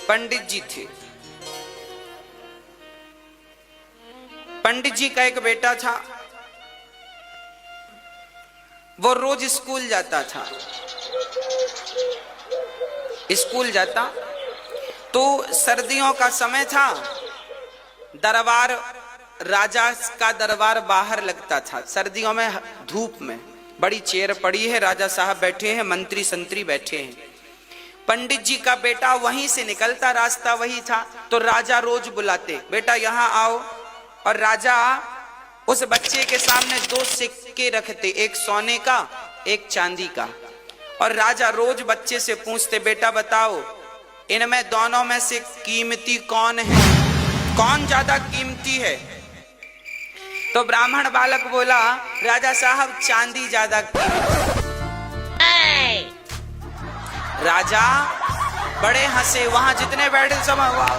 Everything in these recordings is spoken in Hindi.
पंडित जी थे। पंडित जी का एक बेटा था, वो रोज स्कूल जाता था। स्कूल जाता तो सर्दियों का समय था, दरबार, राजा का दरबार बाहर लगता था। सर्दियों में धूप में बड़ी चेयर पड़ी है, राजा साहब बैठे हैं, मंत्री संतरी बैठे हैं। पंडित जी का बेटा वहीं से निकलता, रास्ता वही था, तो राजा रोज बुलाते, बेटा यहाँ आओ। और राजा उस बच्चे के सामने 2 सिक्के रखते, एक सोने का एक चांदी का। और राजा रोज बच्चे से पूछते, बेटा बताओ इनमें दोनों में से कीमती कौन है, कौन ज्यादा कीमती है? तो ब्राह्मण बालक बोला, राजा साहब चांदी ज्यादा कीमती। राजा बड़े हंसे, वहां जितने बैठे सब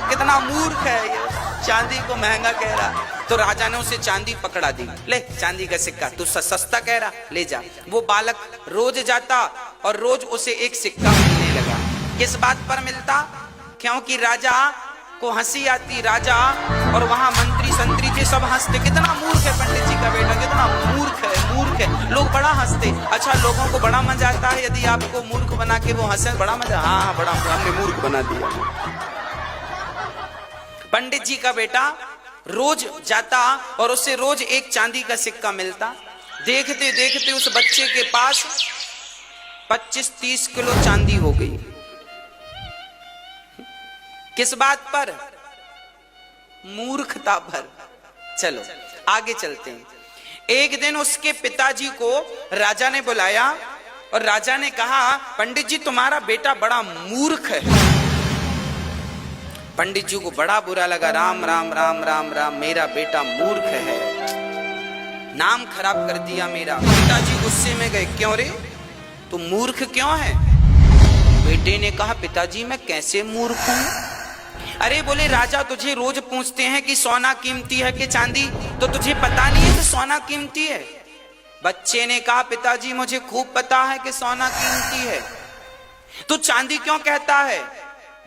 कितना मूर्ख है ये, चांदी को महंगा कह रहा। तो राजा ने उसे चांदी पकड़ा दी, ले चांदी का सिक्का, तू सस्ता कह रहा, ले जा। वो बालक रोज जाता और रोज उसे एक सिक्का मिलने लगा। किस बात पर मिलता? क्योंकि राजा को हंसी आती, राजा और वहां मंत्री संतरी थे, सब हंसते, कितना मूर्ख है पंडित जी का बेटा, कितना मूर्ख है, मूर्ख है। लोग बड़ा हंसते। अच्छा, लोगों को बड़ा मजा आता है यदि आपको मूर्ख बना के वो हंसे, बड़ा मजा। हाँ, बड़ा, हमने मूर्ख बना दिया। पंडित जी का बेटा रोज जाता और उससे रोज एक चांदी का सिक्का मिलता। देखते देखते उस बच्चे के पास 25-30 किलो चांदी हो गई। किस बात पर? मूर्खता पर। चलो आगे चलते हैं। एक दिन उसके पिताजी को राजा ने बुलाया और राजा ने कहा, पंडित जी तुम्हारा बेटा बड़ा मूर्ख है। पंडित जी को बड़ा बुरा लगा, राम राम राम राम राम, मेरा बेटा मूर्ख है, नाम खराब कर दिया मेरा। पिताजी गुस्से में गए, क्यों रे, तू मूर्ख क्यों है? बेटे ने कहा, पिताजी मैं कैसे मूर्ख हूं? अरे बोले, राजा तुझे रोज पूछते हैं कि सोना कीमती है कि चांदी, तो तुझे पता नहीं है कि सोना कीमती है? बच्चे ने कहा, पिताजी मुझे खूब पता है कि सोना कीमती है, तू चांदी क्यों कहता है?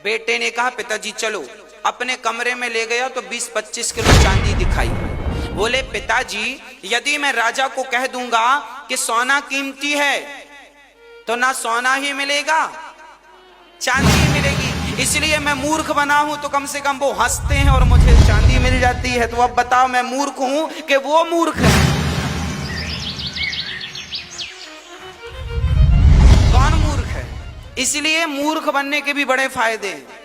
बेटे ने कहा, पिताजी चलो। अपने कमरे में ले गया तो 20-25 किलो चांदी दिखाई। बोले, पिताजी यदि मैं राजा को कह दूंगा कि सोना कीमती है तो ना सोना ही मिलेगा, चांदी ही मिलेगी, इसलिए मैं मूर्ख बना हूं, तो कम से कम वो हंसते हैं और मुझे चांदी मिल जाती है। तो अब बताओ मैं मूर्ख हूं कि वो मूर्ख है? कौन मूर्ख है? इसलिए मूर्ख बनने के भी बड़े फायदे हैं।